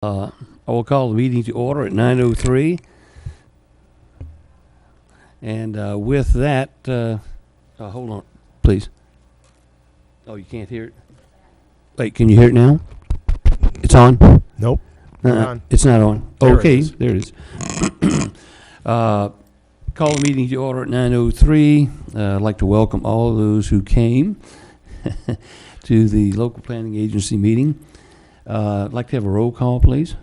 I will call the meeting to order at 9:03. And with that, hold on, please. Oh, you can't hear it? Wait, can you hear it now? It's on? Nope. Not on. It's not on. There it Okay, is. there it is. Call the meeting to order at 9:03. I'd like to welcome all of those who came to the local planning agency meeting. I'd like to have a roll call, please.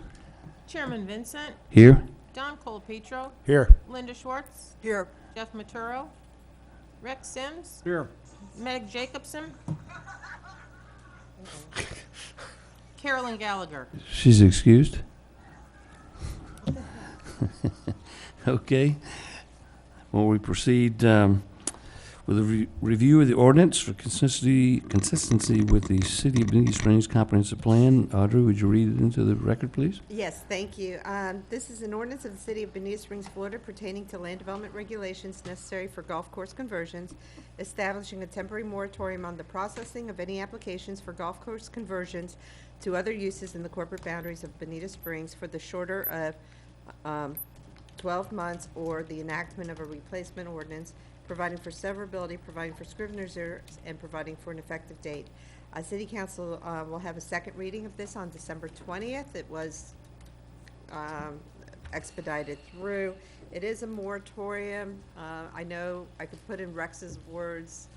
Chairman Vincent, Here. Don Colapetro, Here. Linda Schwartz. Here. Jeff Maturo, Rex Sims, Here. Meg Jacobson, Carolyn Gallagher. She's excused. Okay. Well, we proceed with a review of the ordinance for consistency with the City of Bonita Springs Comprehensive Plan. Audrey, would you read it into the record, please? Yes, thank you. This is an ordinance of the City of Bonita Springs, Florida pertaining to land development regulations necessary for golf course conversions, establishing a temporary moratorium on the processing of any applications for golf course conversions to other uses in the corporate boundaries of Bonita Springs for the shorter of 12 months or the enactment of a replacement ordinance, providing for severability, providing for scrivener's errors, and providing for an effective date. City Council will have a second reading of this on December 20th. It was expedited through. It is a moratorium. I know I could put in Rex's words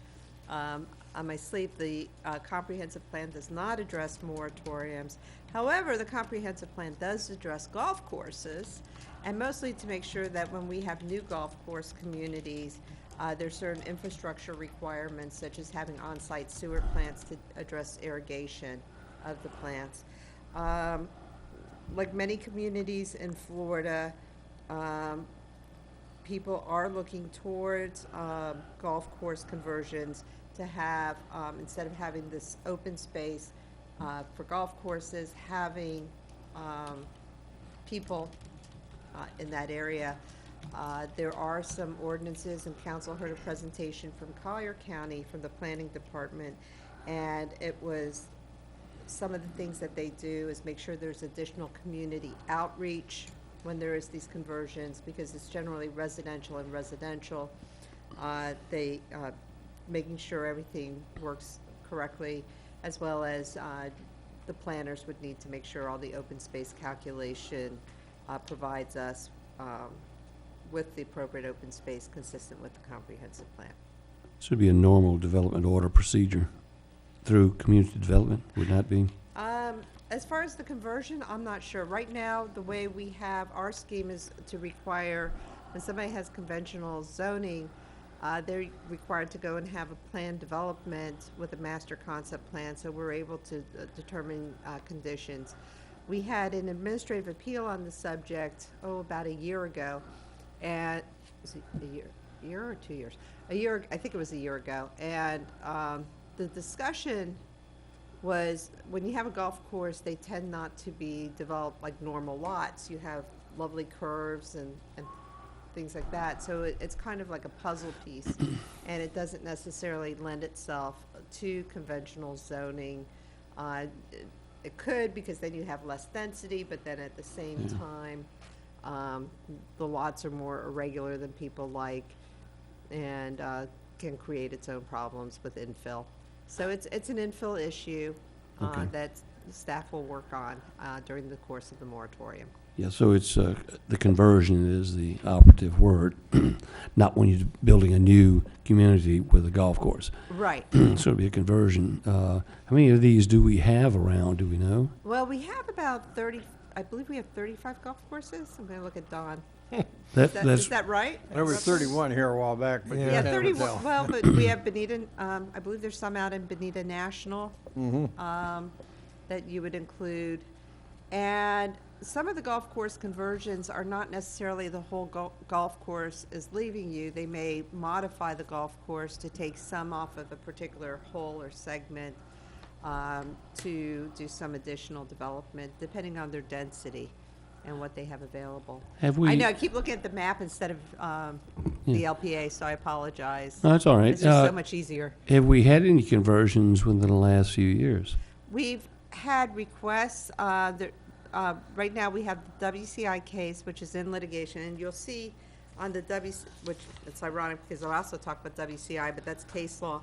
on my sleeve. The comprehensive plan does not address moratoriums. However, the comprehensive plan does address golf courses, and mostly to make sure that when we have new golf course communities, there's certain infrastructure requirements, such as having on-site sewer plants to address irrigation of the plants. Like many communities in Florida, people are looking towards golf course conversions to have, instead of having this open space for golf courses, having people in that area. There are some ordinances, and council heard a presentation from Collier County from the planning department, and it was some of the things that they do is make sure there's additional community outreach when there is these conversions, because it's generally residential and residential. They making sure everything works correctly, as well as the planners would need to make sure all the open space calculation provides us with the appropriate open space consistent with the comprehensive plan. This would be a normal development order procedure through community development, would not be? As far as the conversion, I'm not sure. Right now, the way we have our scheme is to require, when somebody has conventional zoning, they're required to go and have a plan development with a master concept plan, so we're able to determine conditions. We had an administrative appeal on the subject, about a year ago, and was it a year or 2 years? A year, I think it was a year ago, and the discussion was, when you have a golf course, they tend not to be developed like normal lots. You have lovely curves and things like that, so it's kind of like a puzzle piece, and it doesn't necessarily lend itself to conventional zoning. It could, because then you have less density, but then at the same time, the lots are more irregular than people like, and can create its own problems with infill. So it's an infill issue Okay. that staff will work on during the course of the moratorium. Yeah, so it's the conversion is the operative word, not when you're building a new community with a golf course. Right. So it'd be a conversion. How many of these do we have around, do we know? Well, we have about 30, I believe we have 35 golf courses. I'm going to look at Don. That's Is that right? There was 31 here a while back, but you Yeah, can't never 31. tell. Well, but we have Bonita, I believe there's some out in Bonita National that you would include. And some of the golf course conversions are not necessarily the whole golf course is leaving you. They may modify the golf course to take some off of a particular hole or segment to do some additional development, depending on their density and what they have available. Have we? I know, I keep looking at the map instead of the LPA, so I apologize. No, that's all right. It's just so much easier. Have we had any conversions within the last few years? We've had requests, right now we have the WCI case, which is in litigation, and you'll see on the which it's ironic because I also talk about WCI, but that's case law.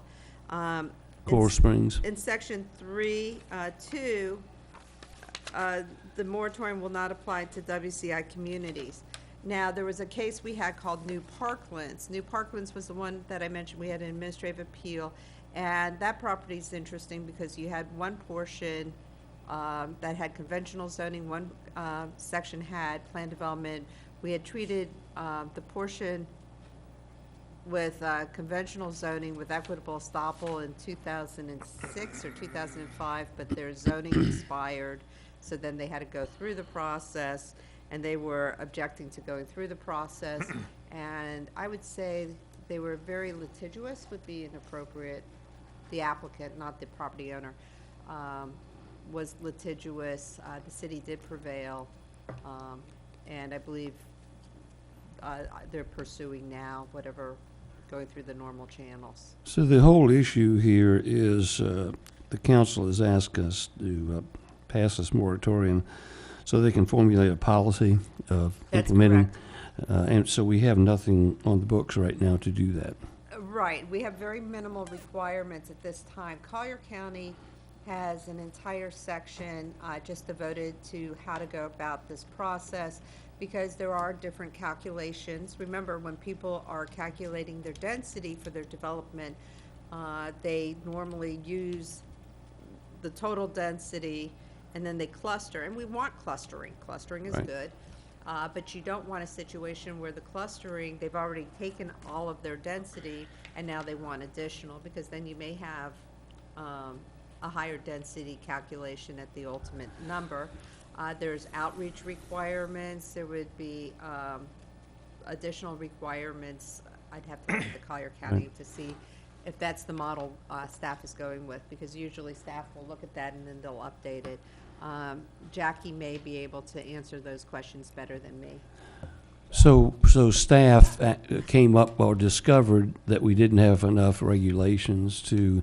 Coral Springs. In section 3(2), the moratorium will not apply to WCI communities. Now, there was a case we had called New Parklands. New Parklands was the one that I mentioned. We had an administrative appeal, and that property is interesting because you had one portion that had conventional zoning, one section had planned development. We had treated the portion with conventional zoning with equitable estoppel in 2006 or 2005, but their zoning expired, so then they had to go through the process, and they were objecting to going through the process, and I would say they were very litigious, would be inappropriate. The applicant, not the property owner, was litigious. The city did prevail, and I believe they're pursuing now, whatever, going through the normal channels. So the whole issue here is the council has asked us to pass this moratorium so they can formulate a policy of That's implementing. correct. And so we have nothing on the books right now to do that. Right, we have very minimal requirements at this time. Collier County has an entire section just devoted to how to go about this process, because there are different calculations. Remember, when people are calculating their density for their development, they normally use the total density and then they cluster, and we want clustering. Clustering is Right. good. But you don't want a situation where the clustering, they've already taken all of their density and now they want additional, because then you may have a higher density calculation at the ultimate number. There's outreach requirements. There would be additional requirements. I'd have to look at the Collier County to see if that's the model staff is going with, because usually staff will look at that and then they'll update it. Jackie may be able to answer those questions better than me. So staff came up or discovered that we didn't have enough regulations to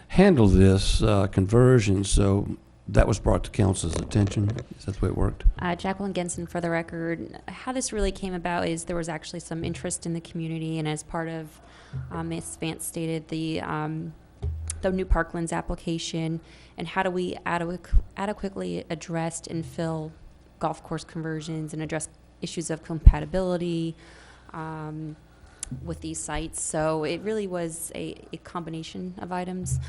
handle this conversion, so that was brought to council's attention. Is that the way it worked? Jacqueline Genson, for the record. How this really came about is there was actually some interest in the community, and as part of, as Vance stated, the New Parklands application, and how do we adequately address and fill golf course conversions and address issues of compatibility with these sites. So it really was a combination of items.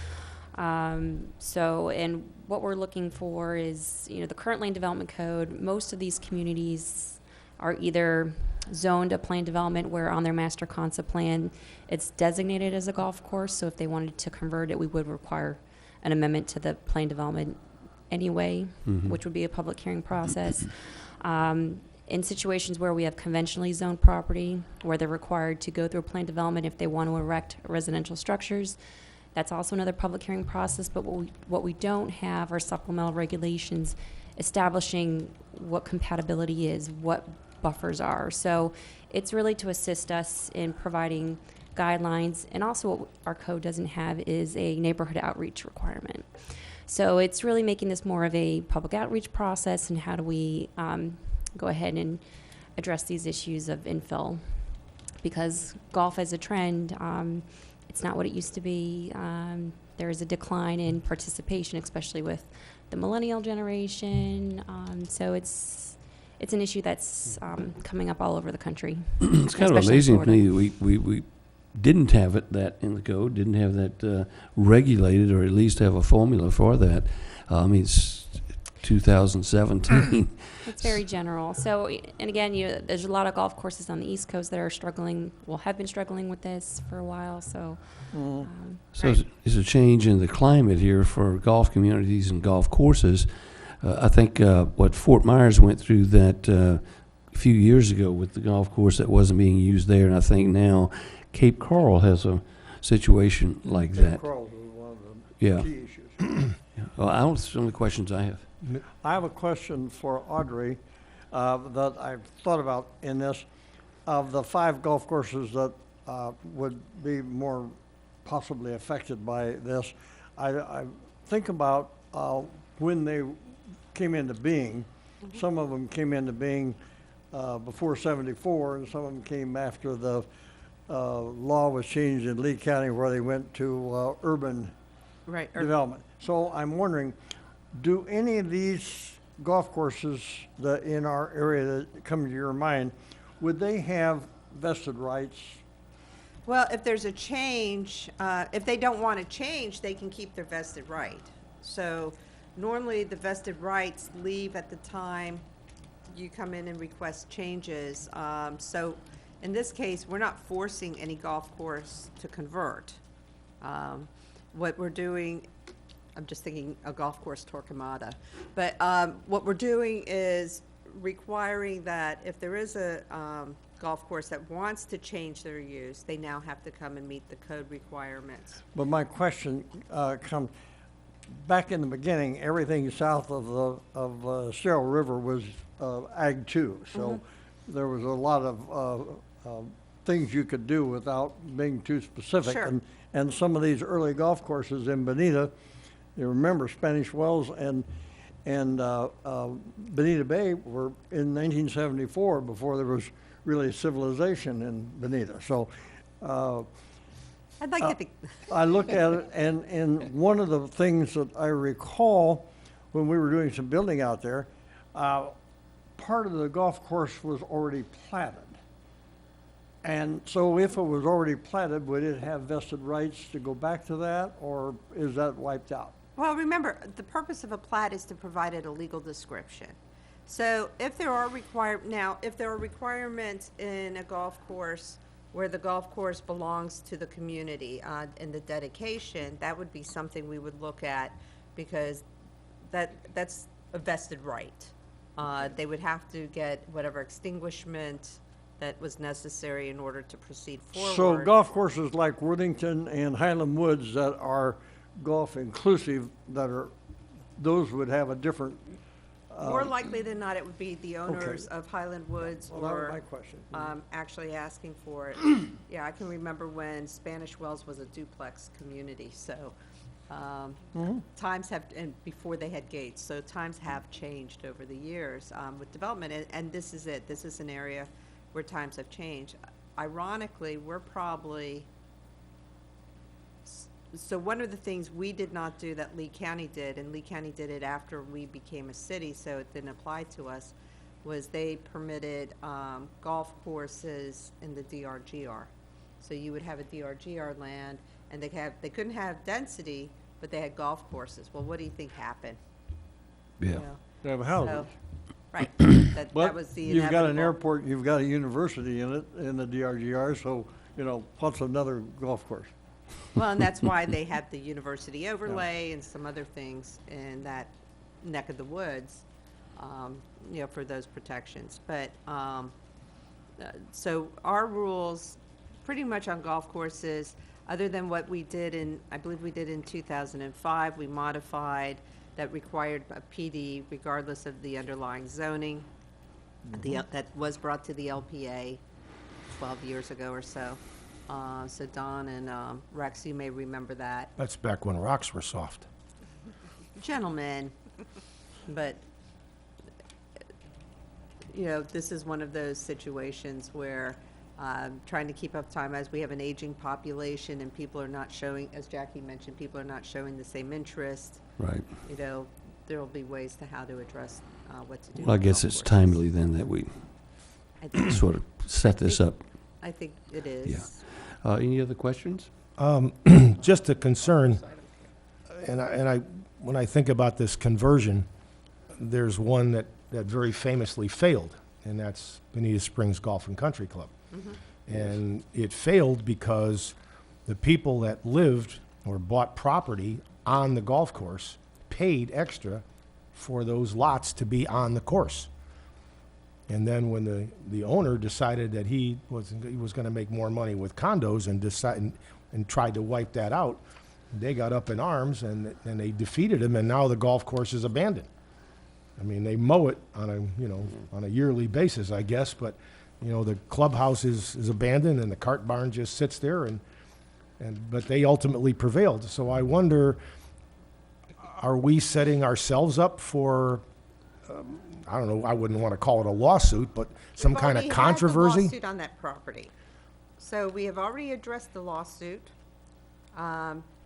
And what we're looking for is, the current land development code, most of these communities are either zoned a planned development where on their master concept plan it's designated as a golf course, so if they wanted to convert it, we would require an amendment to the planned development anyway, which would be a public hearing process. In situations where we have conventionally zoned property, where they're required to go through a planned development if they want to erect residential structures, that's also another public hearing process. But what we don't have are supplemental regulations establishing what compatibility is, what buffers are. So it's really to assist us in providing guidelines, and also what our code doesn't have is a neighborhood outreach requirement. So it's really making this more of a public outreach process, and how do we go ahead and address these issues of infill, because golf as a trend, it's not what it used to be. There is a decline in participation, especially with the millennial generation. So it's an issue that's coming up all over the country. It's kind of especially in amazing to Florida. me that we didn't have that in the code, didn't have that regulated, or at least have a formula for that. I mean, it's 2017. It's very general. So, and again, there's a lot of golf courses on the East Coast that are struggling, have been struggling with this for a while. So, So it's a change in the climate here for golf communities and golf courses. I think what Fort Myers went through that a few years ago with the golf course that wasn't being used there, and I think now Cape Coral has a situation like that. Crawls is one of Yeah. the key issues. Well, that's the only questions I have. I have a question for Audrey that I've thought about in this. Of the 5 golf courses that would be more possibly affected by this, I think about when they came into being, some of them came into being before 74, and some of them came after the law was changed in Lee County where they went to urban Right. development. So I'm wondering, do any of these golf courses that in our area that come to your mind, would they have vested rights? Well, if there's a change, if they don't want to change, they can keep their vested right. So normally the vested rights leave at the time you come in and request changes. So in this case, we're not forcing any golf course to convert. What we're doing, I'm just thinking a golf course Torquemada, but what we're doing is requiring that if there is a golf course that wants to change their use, they now have to come and meet the code requirements. But my question comes, back in the beginning, everything south of the Sherrill River was Ag 2. So there was a lot of things you could do without being too specific. Sure. And some of these early golf courses in Bonita, you remember Spanish Wells and Bonita Bay were in 1974 before there was really civilization in Bonita. So I'd like to think, I look at it, and one of the things that I recall when we were doing some building out there, part of the golf course was already platted. And so if it was already platted, would it have vested rights to go back to that, or is that wiped out? well, remember, the purpose of a plat is to provide it a legal description. So if there are if there are requirements in a golf course where the golf course belongs to the community in the dedication, that would be something we would look at, because that's a vested right. They would have to get whatever extinguishment that was necessary in order to proceed forward. So golf courses like Worthington and Highland Woods that are golf inclusive, those would have a different. More likely than not, it would be the owners of Highland Woods Well, that was my or question. actually asking for it. Yeah, I can remember when Spanish Wells was a duplex community, so times have, and before they had gates, so times have changed over the years with development, and this is it. This is an area where times have changed. Ironically, we're probably, so one of the things we did not do that Lee County did, and Lee County did it after we became a city, so it didn't apply to us, was they permitted golf courses in the DRGR. So you would have a DRGR land, and they couldn't have density, but they had golf courses. Well, what do you think happened? Yeah. You know, They have houses. so- Right, that But was the you've got an inevitable. airport, you've got a university in it, in the DRGR, so, what's another golf course? Well, and that's why they had the university overlay and some other things in that neck of the woods, for those protections. But, so our rules, pretty much on golf courses, other than what we did I believe we did in 2005, we modified that required a PD regardless of the underlying zoning. That was brought to the LPA 12 years ago or so. So Don and Rex, you may remember that. That's back when rocks were soft. Gentlemen, but, this is one of those situations where trying to keep up time as we have an aging population and people are not showing, as Jackie mentioned, people are not showing the same interest. Right. There will be ways to how to address what to do. Well, I with guess golf it's courses. timely then that we I think, sort of set this up. I think it is. Yeah. Any other questions? Just a concern, when I think about this conversion, there's one that very famously failed, and that's Bonita Springs Golf and Country Club. And it failed because the people that lived or bought property on the golf course paid extra for those lots to be on the course. And then when the owner decided that he was going to make more money with condos and tried to wipe that out, they got up in arms and they defeated him, and now the golf course is abandoned. I mean, they mow it on a yearly basis, I guess, but the clubhouse is abandoned and the cart barn just sits there, but they ultimately prevailed. So I wonder, are we setting ourselves up for I don't know, I wouldn't want to call it a lawsuit, but some We've kind of already had the controversy? lawsuit on that property. So we have already addressed the lawsuit,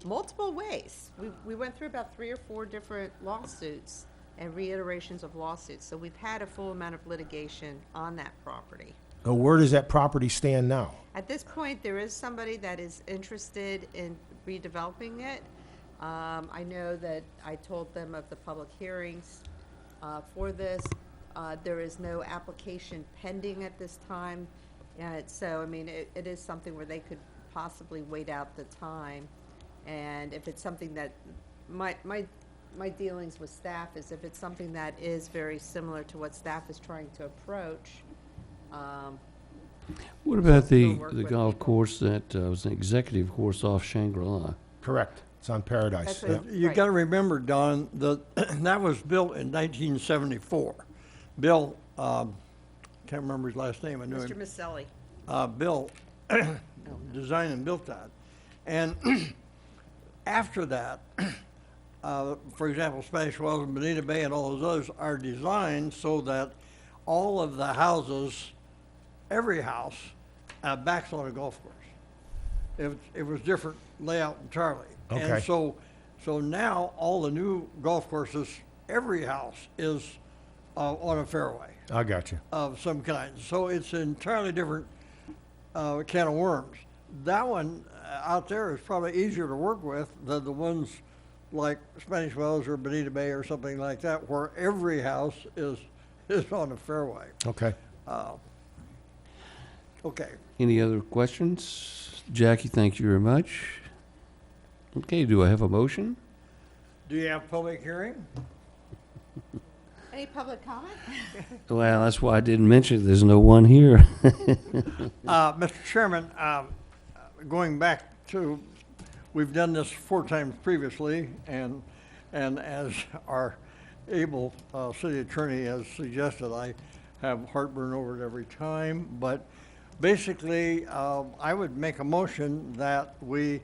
multiple ways. We went through about 3 or 4 different lawsuits and reiterations of lawsuits. So we've had a full amount of litigation on that property. Where does that property stand now? At this point, there is somebody that is interested in redeveloping it. I know that I told them of the public hearings for this. There is no application pending at this time. So, I mean, it is something where they could possibly wait out the time. And if it's something that, my dealings with staff is if it's something that is very similar to what staff is trying to approach, What about the We'll work with golf people. course that was an executive course off Shangri-La? Correct. It's on Paradise. That's Yeah. what- You Right. got to remember, Don, that that was built in 1974. Bill, can't remember his last name, I knew Mr. him. Maselli. Bill designed and built that. And after that, for example, Spanish Wells and Bonita Bay and all those others are designed so that all of the houses, every house, backs on a golf course. It was different layout entirely. Okay. And so now all the new golf courses, every house is on a fairway I got you. of some kind. So it's an entirely different can of worms. That one out there is probably easier to work with than the ones like Spanish Wells or Bonita Bay or something like that, where every house is on a fairway. Okay. Okay. Any other questions? Jackie, thank you very much. Okay, do I have a motion? Do you have public hearing? Any public comment? Well, that's why I didn't mention it. There's no one here. Mr. Chairman, going back to, we've done this 4 times previously, and as our able city attorney has suggested, I have heartburn over it every time. But basically, I would make a motion that we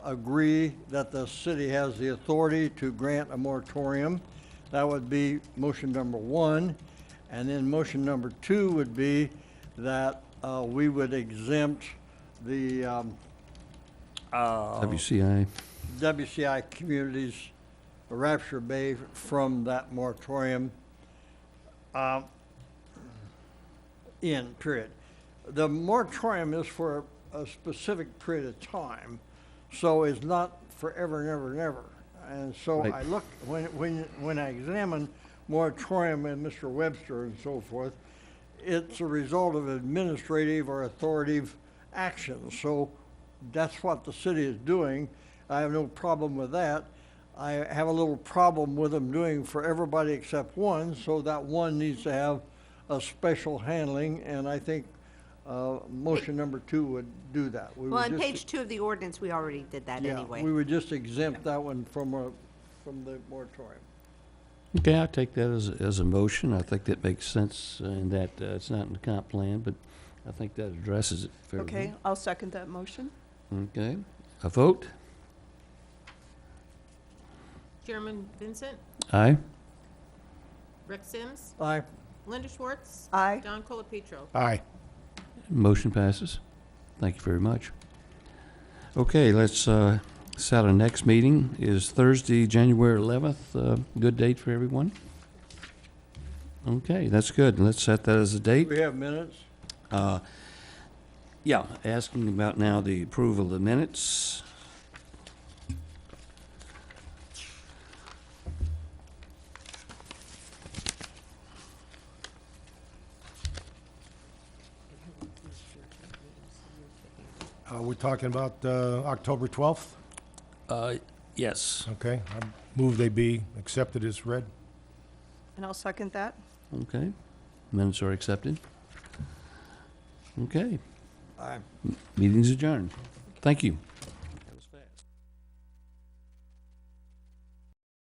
agree that the city has the authority to grant a moratorium. That would be motion number 1. And then motion number 2 would be that we would exempt the WCI. WCI communities, Rapture Bay, from that moratorium period. The moratorium is for a specific period of time, so it's not forever and ever and ever. And so Right. I look, when I examine moratorium and Mr. Webster and so forth, it's a result of administrative or authoritative action. So that's what the city is doing. I have no problem with that. I have a little problem with them doing for everybody except one, so that one needs to have a special handling, and I think motion number 2 would do that. We Well, would on just- page 2 of the ordinance, we already did that yeah, anyway. we would just exempt that one from the moratorium. Okay, I'll take that as a motion. I think that makes sense in that it's not in the comp plan, but I think that addresses it fairly. Okay, I'll second that motion. Okay, a vote? Chairman Vincent, Aye? Rick Sims, Aye. Linda Schwartz, Aye. Don Colapetro. Aye. Motion passes. Thank you very much. Okay, let's set our next meeting is Thursday, January 11th. Good date for everyone? Okay, that's good. Let's set that as a date. We have minutes. Yeah, asking about now the approval of the minutes. We're talking about October 12th? Yes. Okay. I move they be accepted as read. And I'll second that. Okay, minutes are accepted. Okay, Aye. meeting's adjourned. Thank you.